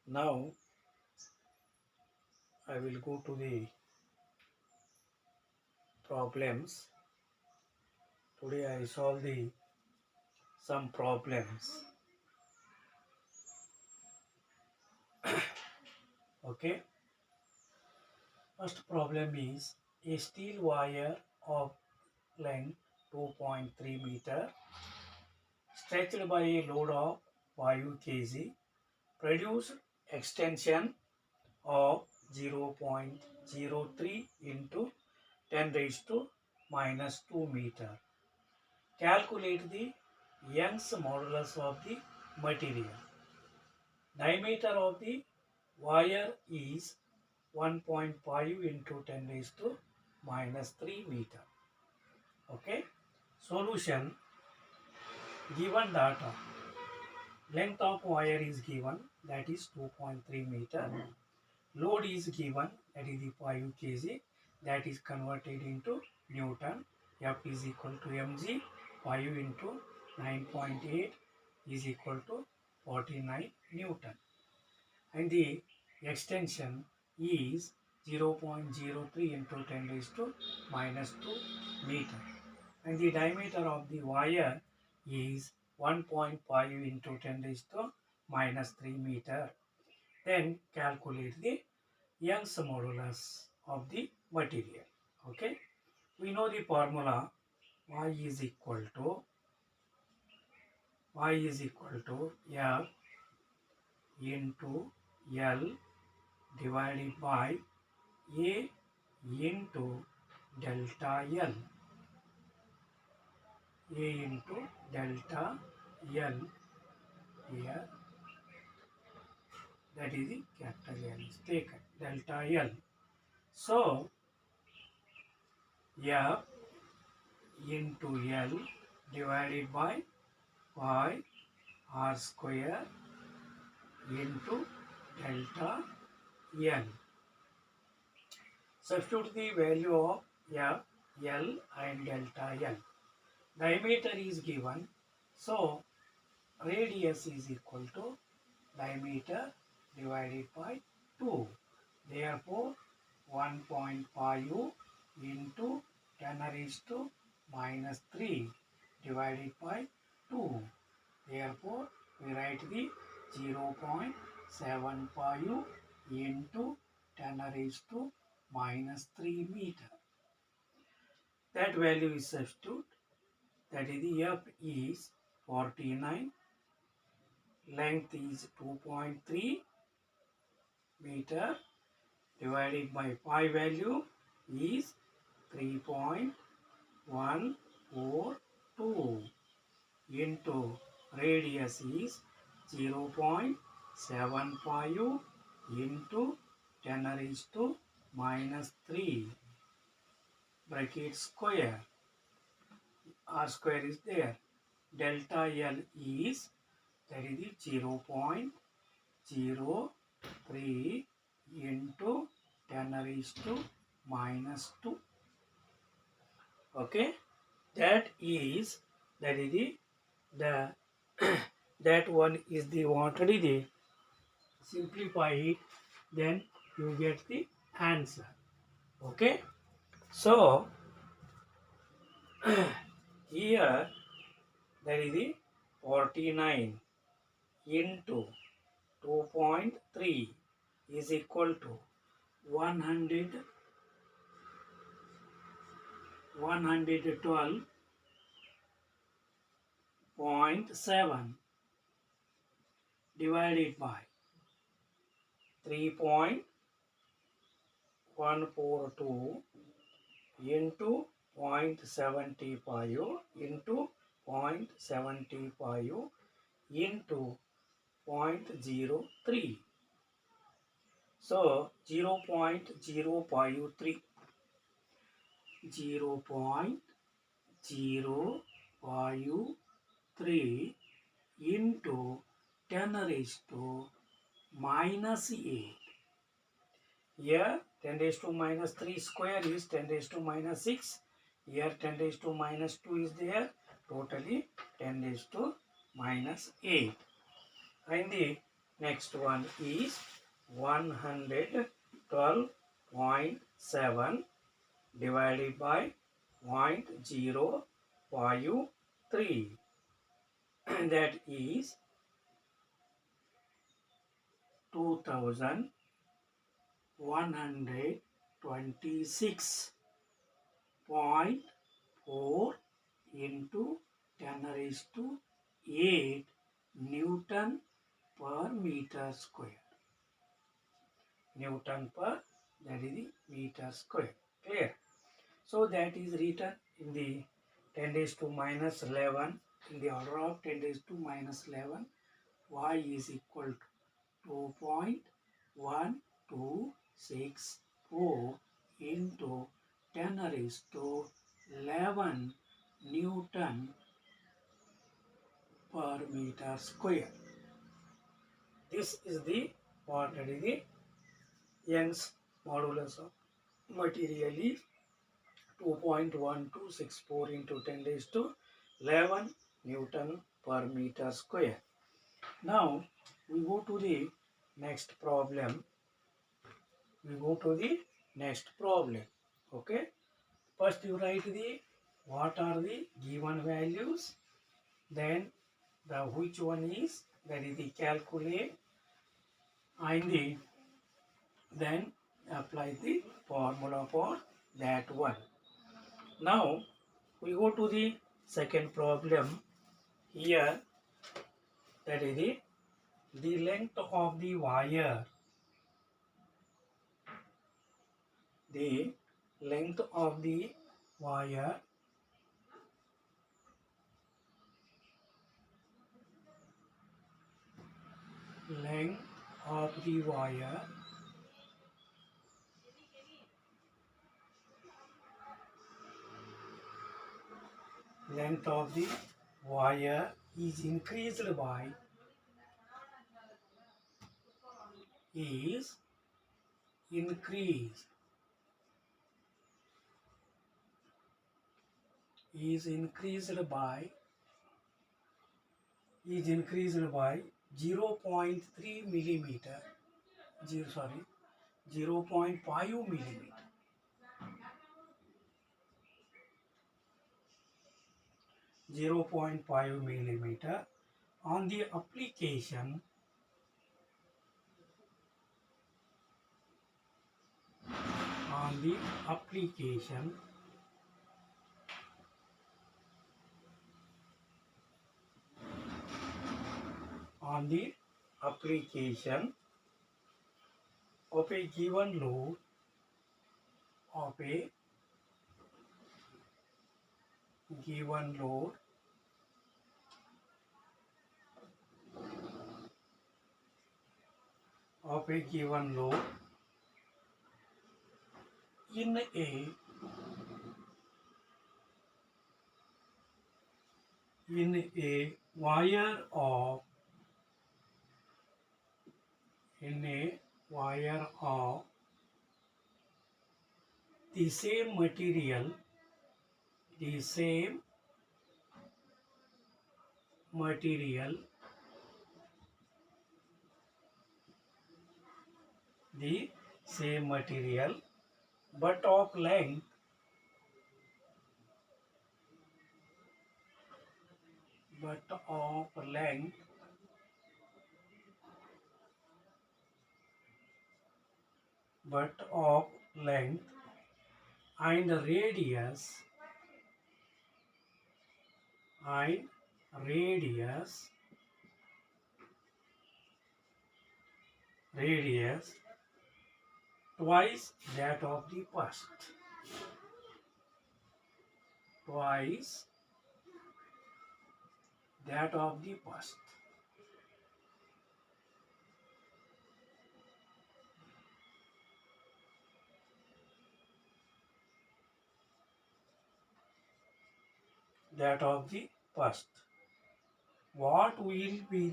Now I will go to the problems. Today I solve the some problems. Okay. First problem is a steel wire of length 2.3 meter stretched by a load of 5 kg produced extension of 0.03 into 10 raised to minus 2 meter. Calculate the Young's modulus of the material. Diameter of the wire is 1.5 into 10 raised to minus 3 meter. Okay. Solution. Given data. Length of wire is given, that is 2.3 meter. Load is given, that is the 5 kg, that is converted into Newton. F is equal to mg. 5 into 9.8 is equal to 49 Newton. And the extension is 0.03 into 10 raised to minus 2 meter. And the diameter of the wire is 1.5 into 10 raised to minus 3 meter. Then calculate the Young's modulus of the material. Okay. We know the formula y is equal to F into L divided by A into delta L. A into delta L here, that is the capital L is taken, delta L. So F into L divided by pi r square into delta L. Substitute the value of F, L and delta L. Diameter is given, so radius is equal to diameter divided by 2. Therefore, 1.5 into 10 raised to minus 3 divided by 2. Therefore, we write the 0.75 into 10 raised to minus 3 meter. That value is substitute. That is the F is 49. Length is 2.3 meter divided by pi value is 3.142 into radius is 0.75 into 10 raised to minus 3 bracket square. R square is there. Delta L is, that is the 0.03 into 10 raised to minus 2. Okay, that is the that one is the wanted the simplify it, then you get the answer. Okay, so here that is the 49 into 2.3 is equal to 112.7 divided by 3.142 into 0.75 into 0.75 into 0.03. So 0.053 into 10 raised to minus 8. Here 10 raised to minus 3 square is 10 raised to minus 6. Here 10 raised to minus 2 is there. Totally 10 raised to minus 8. And the Next one is 112.7 divided by 0.053. That is 2126.4 into 10 raised to 8 Newton per meter square. Newton per, that is the meter square. Clear? So that is written in the 10 raised to minus 11, in the order of 10 raised to minus 11, y is equal to 2.1264 into 10 raised to 11 Newton per meter square. This is the what, that is the Young's modulus of material is 2.1264 into 10 raised to 11 Newton per meter square. Now we go to the next problem. Okay. First you write the what are the given values. Then the which one is, that is the calculate, and then apply the formula for that one. Now we go to the second problem here, that is the length of the wire. The length of the wire length of the wire length of the wire is increased by is increased by 0.3 millimeter, 0.5 millimeter. 0.5 millimeter on the application of a given load of a given load in a wire of the same material the same material but of length and radius twice that of the first. That of the first. What will be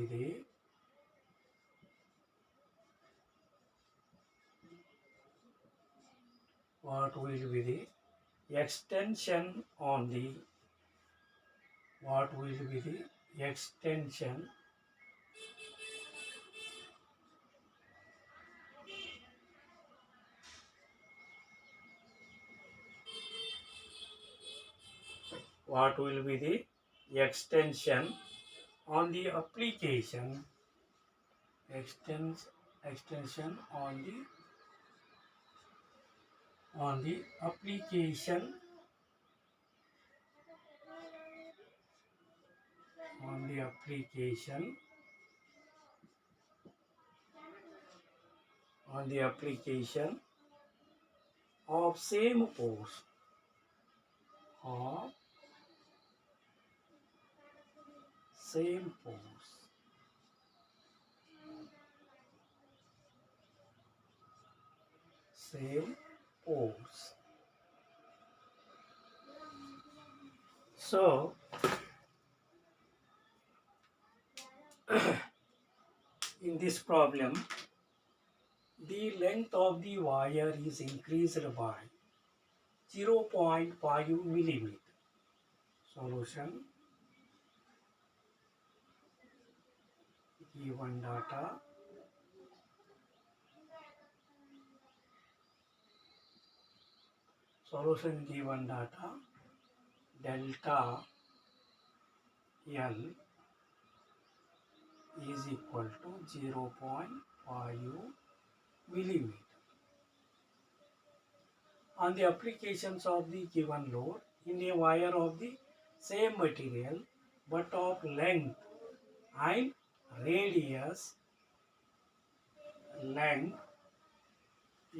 the what will be the extension on the what will be the extension what will be the extension on the application extension on the application on the application on the application of same force of same force same force. So in this problem the length of the wire is increased by 0.5 millimeter. Solution, given data, solution given data, delta L is equal to 0.5 millimeter. On the applications of the given load in a wire of the same material but of length and radius, length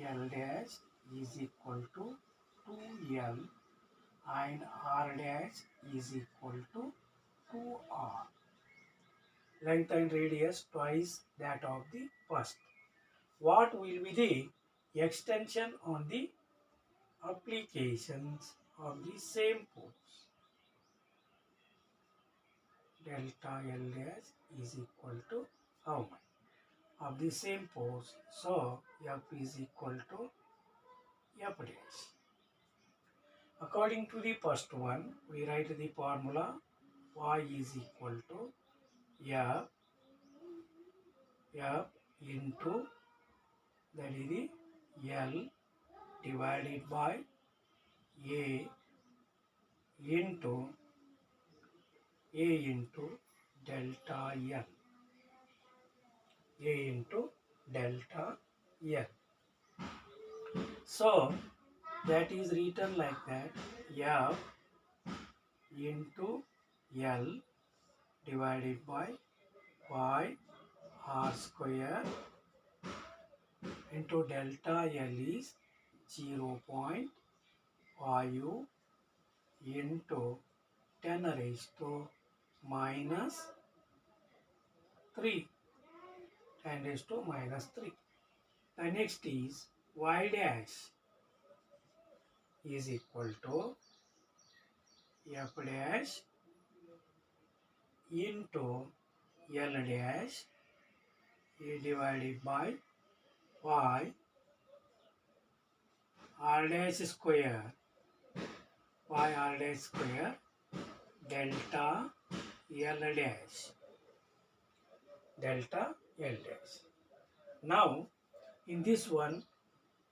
L dash is equal to 2L and R dash is equal to 2R. Length and radius twice that of the first. What will be the extension on the applications of the same force? Delta L dash is equal to how much? Of the same force, so F is equal to F dash. According to the first one, we write the formula Y is equal to F into, that is the L divided by A into delta L. A into delta L. So that is written like that, F into L divided by Y R square into delta L is 0.5 into 10 raised to minus 3. 10 raised to minus 3. The next is Y dash is equal to F dash into L dash divided by Y R dash square delta L dash. Now in this one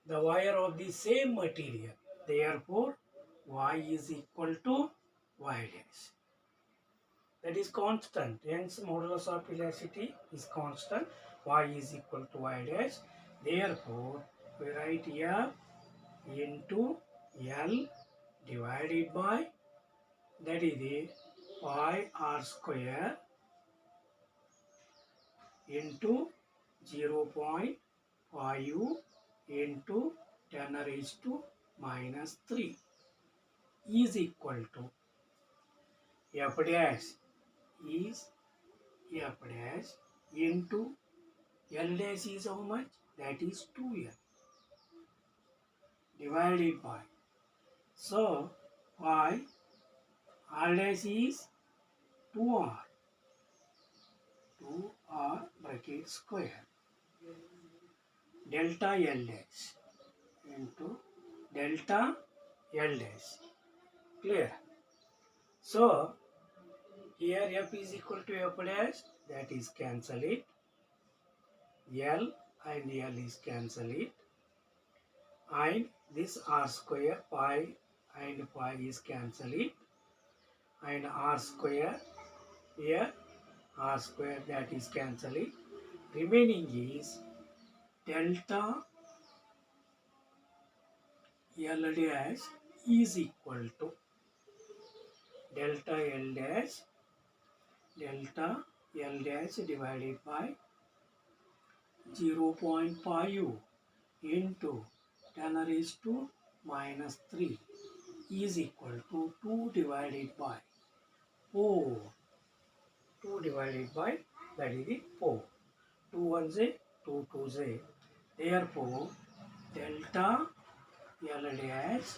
the wire of the same material, therefore Y is equal to Y dash. That is constant. Young's modulus of elasticity is constant. Y is equal to Y dash. Therefore we write F into L divided by, that is the Y R square into 0.5 into 10 raised to minus 3 is equal to F dash is F dash into L dash is how much? That is 2L divided by, so Y R dash is 2R bracket square delta L dash into delta L dash. Clear? So here F is equal to F dash, that is cancel it. L and L is cancel it. And this R square pi and pi is cancel it. And R square here, R square, that is cancel it. Remaining is delta L dash is equal to delta L dash divided by 0.5 into 10 raised to minus 3 is equal to 2 divided by 4. 2 divided by, that is the 4. 2 1 z, 2 2 z. Therefore, delta L dash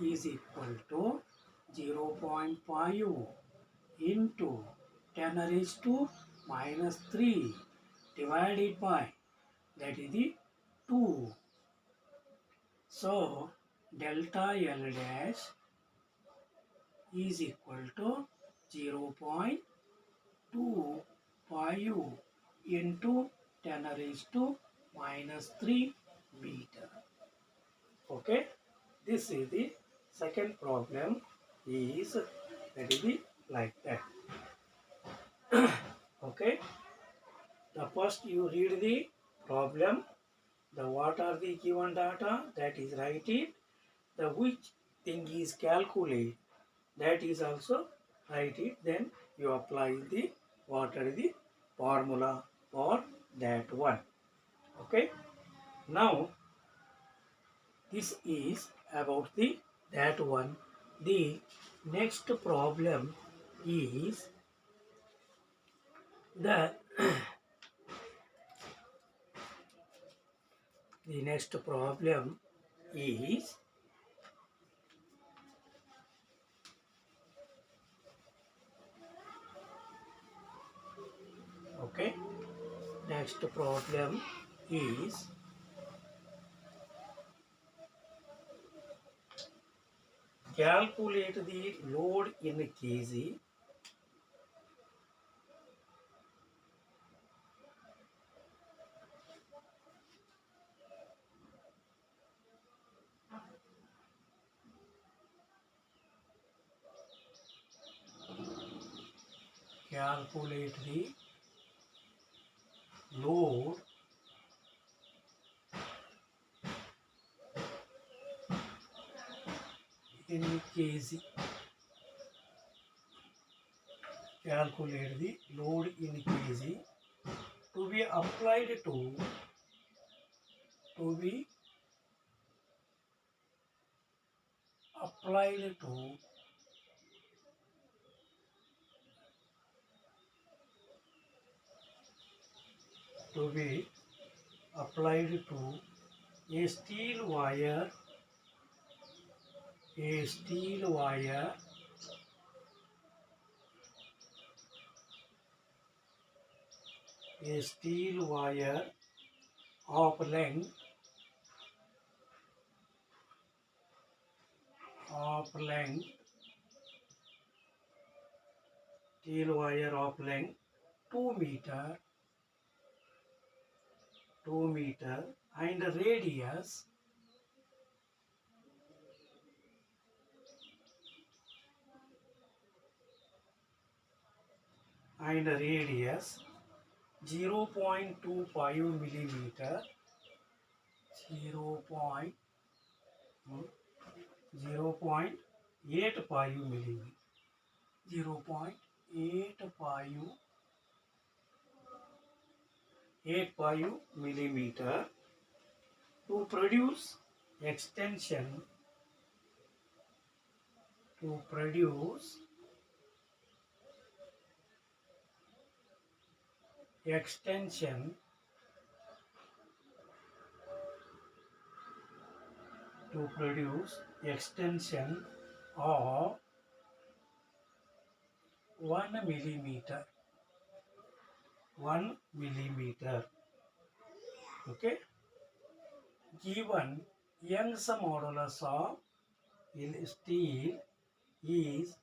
is equal to 0.5 into 10 raised to minus 3 divided by, that is the 2. So delta L dash is equal to 0.25 into 10 raised to minus 3 meter. Okay, this is the second problem is, that is the like that. Okay, the first you read the problem, the what are the given data, that is write it, the which thing is calculate, that is also write it, then you apply the what are the formula for that one. Okay, now this is about the that one. The next problem is the the next problem is okay, next problem is calculate the load in kg. Calculate the load in kg. Calculate the load in kg to be applied to applied to be applied to a steel wire, a steel wire of length steel wire of length 2 meter and radius 0.25 millimeter, 0.85 millimeter, 0.85 millimeter to produce extension of 1 millimeter. Okay, given Young's modulus of steel is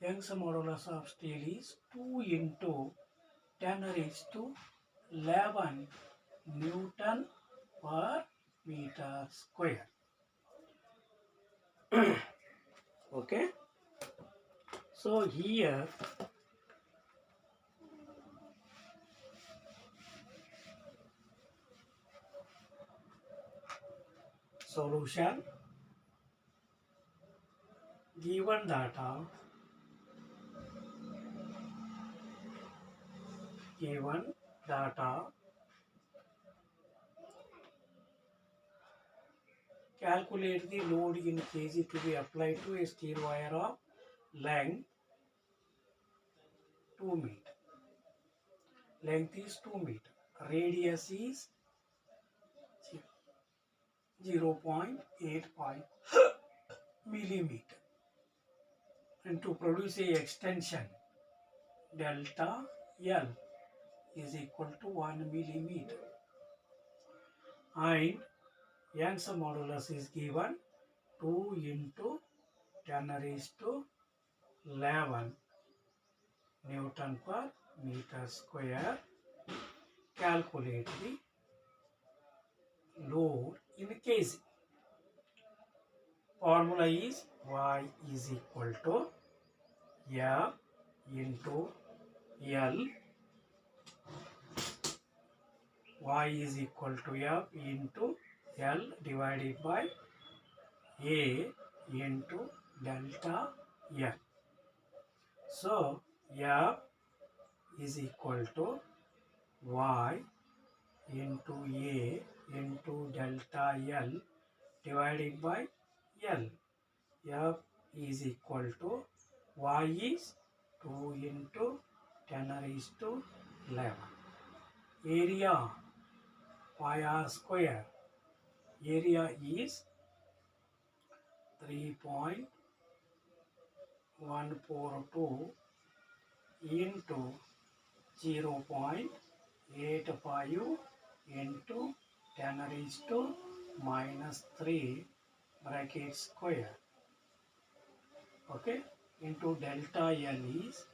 Young's modulus of steel is 2 into 10 raised to 11 Newton per meter square. Okay. So here solution, given data, calculate the load in kg to be applied to a steel wire of length 2 meter. Length is 2 meter. Radius is 0.85 millimeter. And to produce a extension, delta L is equal to 1 millimeter. And Young's modulus is given 2 into 10 raised to 11 Newton per meter square. Calculate the load in kg. Formula is Y is equal to F into L. Y is equal to F into L divided by A into delta L. So F is equal to Y into A into delta L divided by L. F is equal to Y is 2 into 10 raised to 11. Area pi r square. Area is 3.142 into 0.85 into 10 raised to minus 3 bracket square. Okay, into delta L is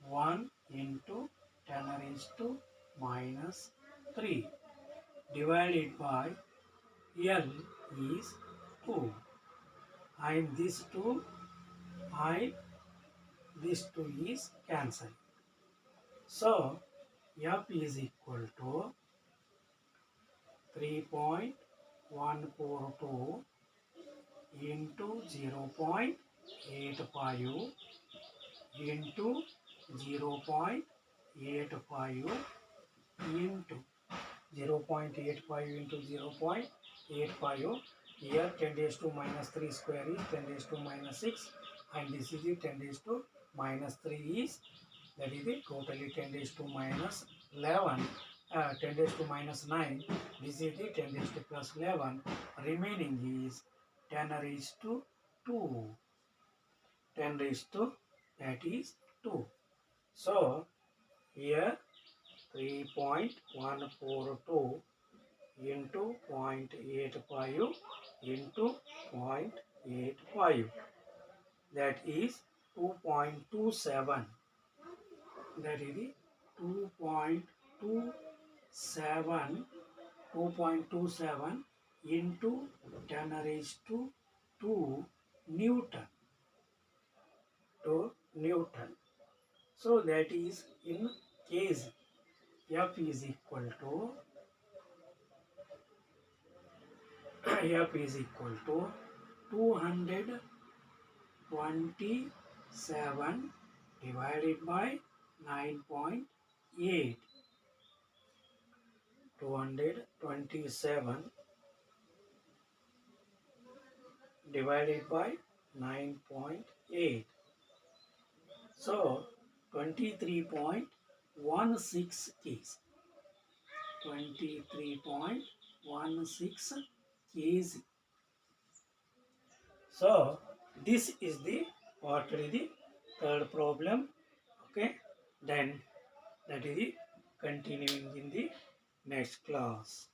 1 into 10 raised to minus 3 divided by L is 2. And this 2 is cancelled. So F is equal to 3.142 into 0.85 into 0.85 into 0.85 into 0.85. Here 10 raised to minus 3 square is 10 raised to minus 6, and this is the 10 raised to minus 3 is, that is the totally 10 raised to minus 11, 10 raised to minus 9. This is the 10 raised to plus 11. Remaining is 10 raised to 2. 10 raised to, that is 2. So here 3.142 into 0.85 into 0.85, that is 2.27. That is the 2.27 into 10 raised to 2 Newton. So that is in kg. F is equal to 227 divided by 9.8. 227 divided by 9.8. So 23.16 kg. 23.16 kg. So this is the third problem. Okay, then that is the continuing in the next class.